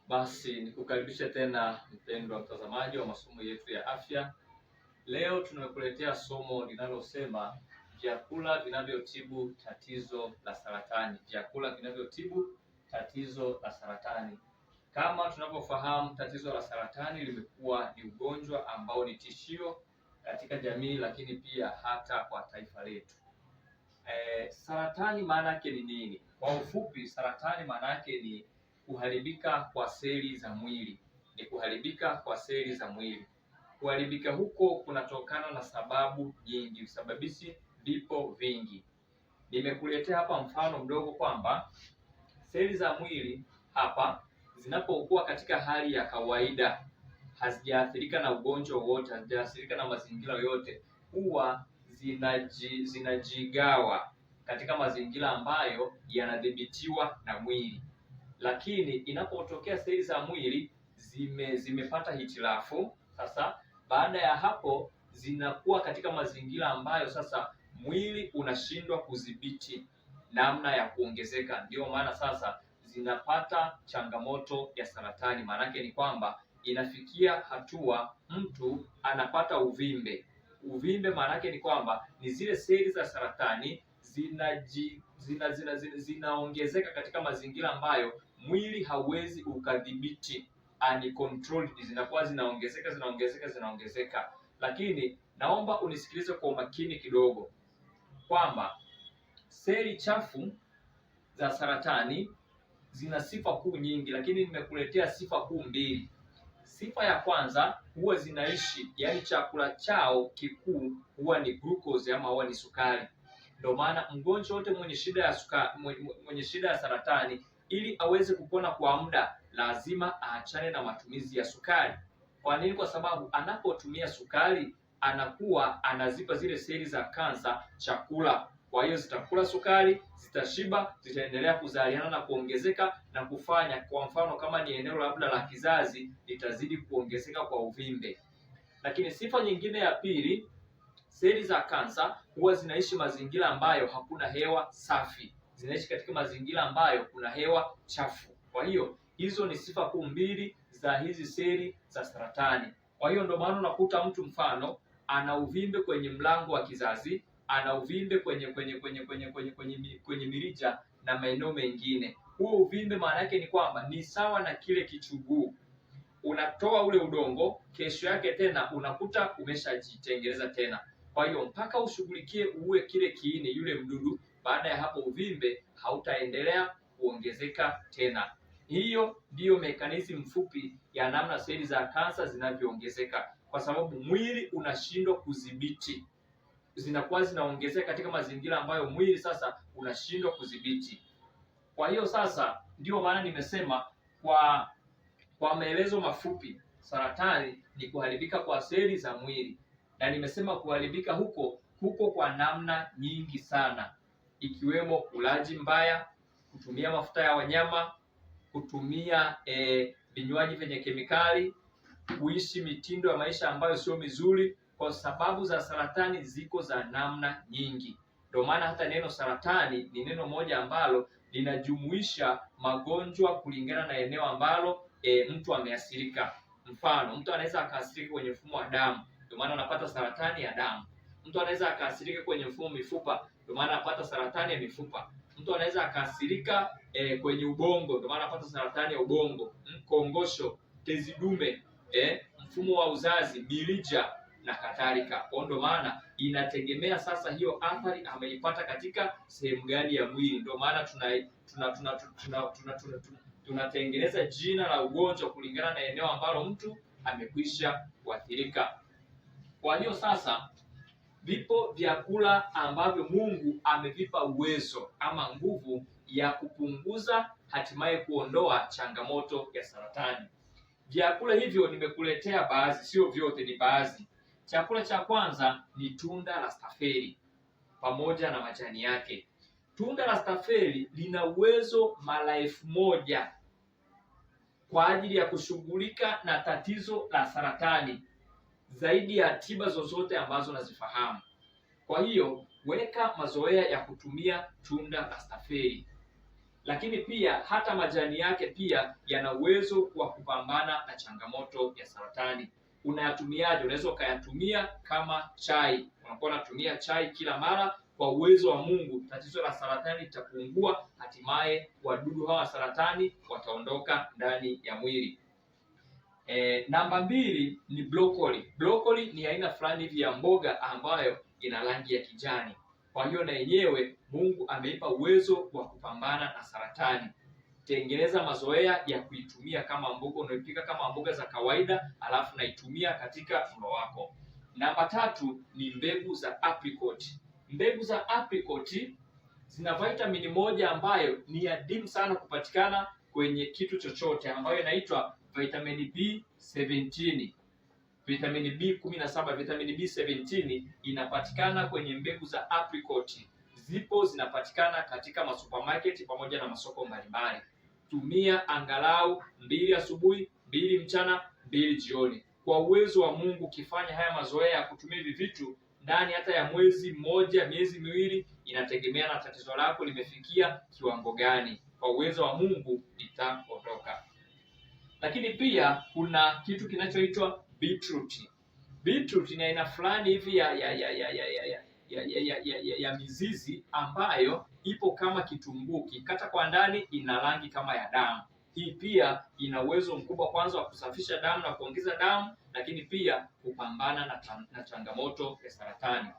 Basi nikukaribisha tena mpendwa mtazamaji wa masomo yetu ya afya. Leo tumekuletea somo linalosema vyakula vinavyotibu tatizo la saratani. Vyakula vinavyotibu tatizo la saratani. Kama tunavyofahamu, tatizo la saratani limekuwa ni ugonjwa ambao ni tishio katika jamii, lakini pia hata kwa taifa letu. Saratani maana yake ni nini? Kwa ufupi, saratani maana yake ni kuharibika kwa seli za mwili. Kuharibika huko kunatokana na sababu nyingi, visababishi vipo vingi. Nimekuletea hapa mfano mdogo kwamba seli za mwili hapa zinapokuwa katika hali ya kawaida, hazijaathirika na ugonjwa wowote, hazijaathirika na mazingira yoyote, huwa zinajigawa katika mazingira ambayo yanadhibitiwa na mwili. Lakini inapotokea seli za mwili zimepata hitilafu, sasa baada ya hapo zinakuwa katika mazingira ambayo sasa mwili unashindwa kudhibiti namna ya kuongezeka. Ndio maana sasa zinapata changamoto ya saratani. Maanake ni kwamba inafikia hatua mtu anapata uvimbe. Uvimbe maanake ni kwamba ni zile seli za saratani zinaongezeka katika mazingira ambayo mwili hauwezi ukadhibiti, uncontrolled, zinakuwa zinaongezeka. Lakini naomba unisikilize kwa umakini kidogo kwamba seli chafu za saratani zina sifa kuu nyingi, lakini nimekuletea sifa kuu mbili. Sifa ya kwanza, huwa zinaishi, yaani chakula chao kikuu huwa ni glucose ama huwa ni sukari. Ndio maana mgonjwa wote mwenye shida ya saratani, ili aweze kupona kwa muda, lazima aachane na matumizi ya sukari. Kwa nini? Kwa sababu anapotumia sukari anakuwa anazipa zile seli za kansa chakula. Kwa hiyo zitakula sukari, zitashiba, zitaendelea kuzaliana na kuongezeka na kufanya, kwa mfano kama ni eneo labda la kizazi, litazidi kuongezeka kwa uvimbe. Lakini sifa nyingine ya pili, seli za kansa huwa zinaishi mazingira ambayo hakuna hewa safi, zinaishi katika mazingira ambayo kuna hewa chafu. Kwa hiyo hizo ni sifa kuu mbili za hizi seli za saratani. Kwa hiyo ndio maana unakuta mtu mfano ana uvimbe kwenye mlango wa kizazi, ana uvimbe kwenye mirija na maeneo mengine. Huo uvimbe maana yake ni kwamba ni sawa na kile kichuguu. Unatoa ule udongo, kesho yake tena unakuta umeshajitengeneza tena. Kwa hiyo mpaka ushughulikie uwe kile kiini, yule mdudu, baada ya hapo uvimbe hautaendelea kuongezeka tena. Hiyo ndiyo mekanizmu mfupi ya namna seli za kansa zinavyoongezeka, kwa sababu mwili unashindwa kudhibiti. Zinakuwa zinaongezeka katika mazingira ambayo mwili sasa unashindwa kudhibiti. Kwa hiyo sasa ndio maana nimesema kwa maelezo mafupi, saratani ni kuharibika kwa seli za mwili. Na nimesema kuharibika huko kwa namna nyingi sana, ikiwemo ulaji mbaya, kutumia mafuta ya wanyama, kutumia vinywaji vyenye kemikali, kuishi mitindo ya maisha ambayo sio mizuri. Kwa sababu za saratani ziko za namna nyingi. Ndio maana hata neno saratani ni neno moja ambalo linajumuisha magonjwa kulingana na eneo ambalo mtu ameathirika. Mfano, mtu anaweza akaathirika kwenye mfumo wa damu, ndio maana anapata saratani ya damu. Mtu anaweza akaathirika kwenye mfumo wa mifupa, ndio maana anapata saratani ya mifupa. Mtu anaweza akaathirika kwenye ubongo, ndio maana anapata saratani ya ubongo, kongosho, tezi dume, mfumo wa uzazi, mirija na kadhalika. Kwa ndio maana inategemea sasa hiyo athari ameipata katika sehemu gani ya mwili. Ndio maana tunatengeneza jina la ugonjwa kulingana na eneo ambalo mtu amekwisha kuathirika. Kwa hiyo sasa vipo vyakula ambavyo Mungu amevipa uwezo ama nguvu ya kupunguza, hatimaye kuondoa changamoto ya saratani. Vyakula hivyo nimekuletea baadhi, sio vyote, ni baadhi. Chakula cha kwanza ni tunda la stafeli pamoja na majani yake. Tunda la stafeli lina uwezo mara 1000 kwa ajili ya kushughulika na tatizo la saratani, zaidi ya tiba zozote ambazo nazifahamu. Kwa hiyo weka mazoea ya kutumia tunda la stafeli. lakini pia hata majani yake pia yana uwezo wa kupambana na changamoto ya saratani. Unayatumiaje? Unaweza ukayatumia kama chai. Unakuwa unatumia chai kila mara, kwa uwezo wa Mungu tatizo la saratani litapungua, hatimaye wadudu hawa saratani wataondoka ndani ya mwili. Namba 2 ni broccoli. Broccoli ni aina fulani hivi ya mboga ambayo ina rangi ya kijani. Kwa hiyo na yenyewe Mungu ameipa uwezo wa kupambana na saratani. Tengeneza mazoea ya kuitumia kama mboga, unaipika kama mboga za kawaida, alafu naitumia katika mlo wako. Namba 3 ni mbegu za apricot. Mbegu za apricot zina vitamini moja ambayo ni adimu sana kupatikana kwenye kitu chochote, ambayo inaitwa vitamini B17. Vitamini B17, vitamini B17 inapatikana kwenye mbegu za apricot. Zinapatikana katika masupermarket pamoja na masoko mbalimbali. Tumia angalau 2 asubuhi, 2 mchana, 2 jioni. Kwa uwezo wa Mungu, ukifanya haya mazoea ya kutumia hivi vitu ndani hata ya mwezi mmoja, miezi miwili, inategemea na tatizo lako limefikia kiwango gani. Kwa uwezo wa Mungu litaondoka. Lakini pia kuna kitu kinachoitwa beetroot. Beetroot ni aina fulani hivi ya mizizi ambayo ipo kama kitunguu, kikata kwa ndani ina rangi kama ya damu. Hii pia ina uwezo mkubwa kwanza wa kusafisha damu na kuongeza damu, lakini pia kupambana na changamoto ya saratani.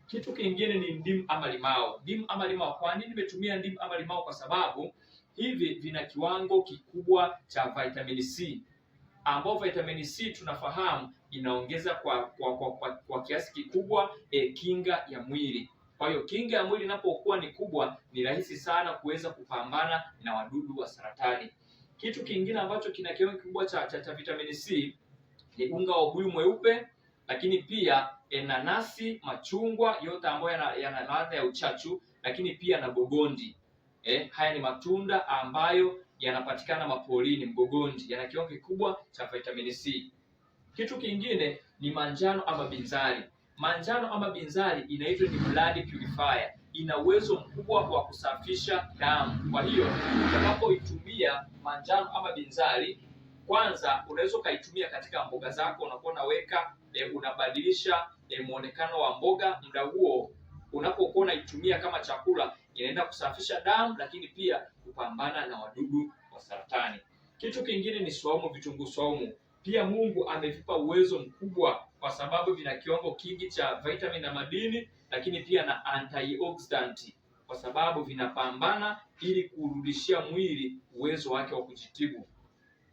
Kitu kingine ni ndimu ama limao. Ndimu ama limao. Kwa nini nimetumia ndimu ama limao? Kwa sababu hivi vina kiwango kikubwa cha vitamin C, ambao vitamin C tunafahamu inaongeza kwa kiasi kikubwa kinga ya mwili. Kwa hiyo kinga ya mwili inapokuwa ni kubwa, ni rahisi sana kuweza kupambana na wadudu wa saratani. Kitu kingine ambacho kina kiwango kikubwa cha vitamin C ni unga wa ubuyu mweupe, lakini pia nanasi, machungwa, yote ambayo yana ladha ya uchachu, lakini pia na bogondi. Haya ni matunda ambayo yanapatikana mapolini. Mgogondi yana kiwango kikubwa cha vitamin C. Kitu kingine ni manjano ama binzari. Manjano ama binzari inaitwa ni blood purifier. Ina uwezo mkubwa wa kusafisha damu. Kwa hiyo unapoitumia manjano ama binzari, kwanza unaweza ukaitumia katika mboga zako, unakuwa unaweka unabadilisha muonekano wa mboga. Muda huo unapokuwa unaitumia kama chakula, inaenda kusafisha damu, lakini pia kupambana na wadudu wa saratani. Kitu kingine ni swaumu, vitunguu swaumu. Pia Mungu amevipa uwezo mkubwa kwa sababu vina kiwango kingi cha vitamini na madini, lakini pia na antioxidant, kwa sababu vinapambana ili kurudishia mwili uwezo wake wa kujitibu.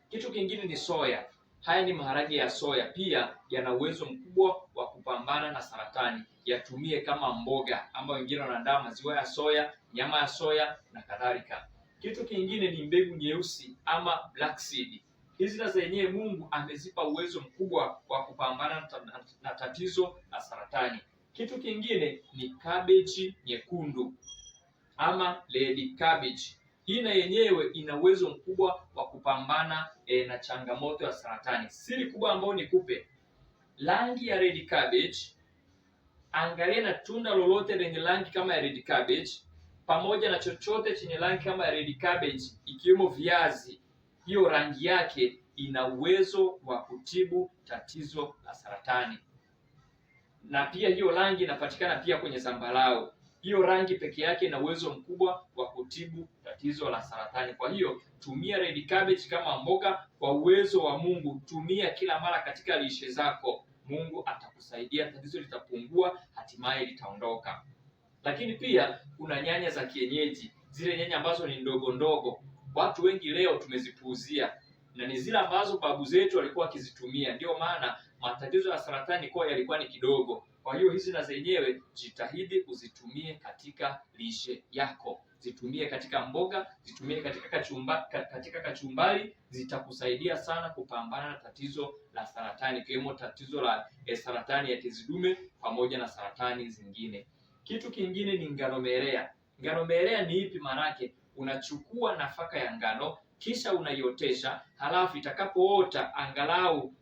Kitu kingine ni soya. Haya ni maharage ya soya, pia yana uwezo mkubwa wa kupambana na saratani. Yatumie kama mboga, ama wengine wanaandaa maziwa ya soya, nyama ya soya na kadhalika. Kitu kingine ni mbegu nyeusi ama black seed. Hizi na zenyewe Mungu amezipa uwezo mkubwa wa kupambana na tatizo la saratani. Kitu kingine ni cabbage nyekundu ama red cabbage. Hii na yenyewe ina uwezo mkubwa wa kupambana na changamoto ya saratani. Siri kubwa ambayo nikupe, rangi ya red cabbage, angalia na tunda lolote lenye rangi kama ya red cabbage pamoja na chochote chenye rangi kama ya red cabbage, ikiwemo viazi, hiyo rangi yake ina uwezo wa kutibu tatizo la saratani. Na pia hiyo rangi inapatikana pia kwenye zambarau. Hiyo rangi peke yake ina uwezo mkubwa wa kutibu tatizo la saratani. Kwa hiyo tumia red cabbage kama mboga kwa uwezo wa Mungu. Tumia kila mara katika lishe zako. Mungu atakusaidia, tatizo litapungua, hatimaye litaondoka. Lakini pia kuna nyanya za kienyeji, zile nyanya ambazo ni ndogo ndogo. Watu wengi leo tumezipuuzia, na ni zile ambazo babu zetu walikuwa wakizitumia. Ndio maana matatizo ya saratani kwa yalikuwa ni kidogo. Kwa hiyo hizi na zenyewe jitahidi uzitumie katika lishe yako. Zitumie katika mboga, zitumie katika kachumbari, zitakusaidia sana kupambana na tatizo la saratani, ikiwemo tatizo la saratani ya tezi dume pamoja na saratani zingine. Kitu kingine ni ngano melea. Ngano melea ni ipi? Manake unachukua nafaka ya ngano kisha unaiotesha, halafu itakapoota angalau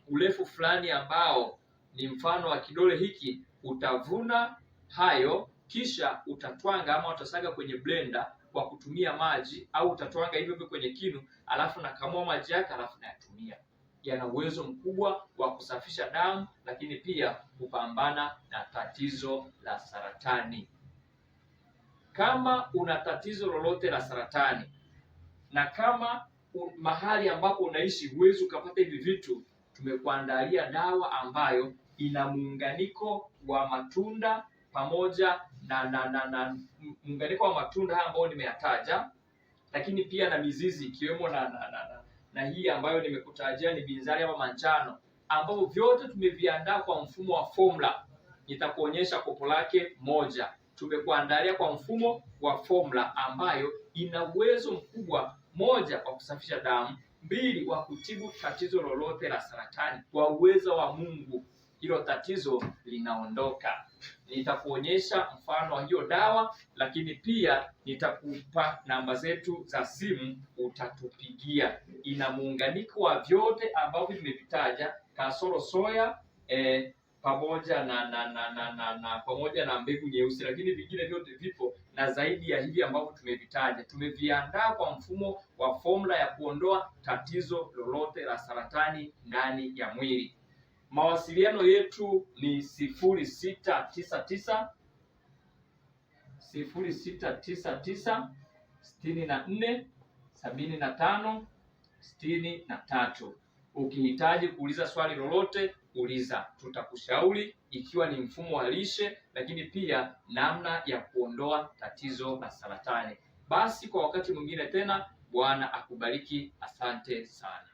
urefu fulani ambao ni mfano wa kidole hiki, utavuna hayo kisha utatwanga ama utasaga kwenye blender kwa kutumia maji, au utatwanga hivyo hivyo kwenye kinu, alafu nakamua maji yake, alafu nayatumia. Yana uwezo mkubwa wa kusafisha damu, lakini pia kupambana na tatizo la saratani. Kama una tatizo lolote la saratani na kama mahali ambapo unaishi huwezi ukapata hivi vitu, tumekuandalia dawa ambayo ina muunganiko wa matunda pamoja na muunganiko wa matunda haya ambayo nimeyataja, lakini pia na mizizi ikiwemo na hii ambayo nimekutajia ni binzari ama manjano, ambavyo vyote tumeviandaa kwa mfumo wa formula. Nitakuonyesha kopo lake moja. Tumekuandalia kwa mfumo wa formula ambayo ina uwezo mkubwa, moja, wa kusafisha damu, mbili, wa kutibu tatizo lolote la saratani. Kwa uwezo wa Mungu hilo tatizo linaondoka. Nitakuonyesha mfano wa hiyo dawa, lakini pia nitakupa namba zetu za simu, utatupigia. Ina muunganiko wa vyote ambavyo nimevitaja, kasoro soya pamoja pamoja na mbegu nyeusi, lakini vingine vyote vipo na zaidi ya hivi ambavyo tumevitaja. Tumeviandaa kwa mfumo wa formula ya kuondoa tatizo lolote la saratani ndani ya mwili. Mawasiliano yetu ni 0699 64 75 63. Ukihitaji kuuliza swali lolote, uliza, tutakushauri ikiwa ni mfumo wa lishe, lakini pia namna ya kuondoa tatizo la saratani. Basi kwa wakati mwingine tena, Bwana akubariki. Asante sana.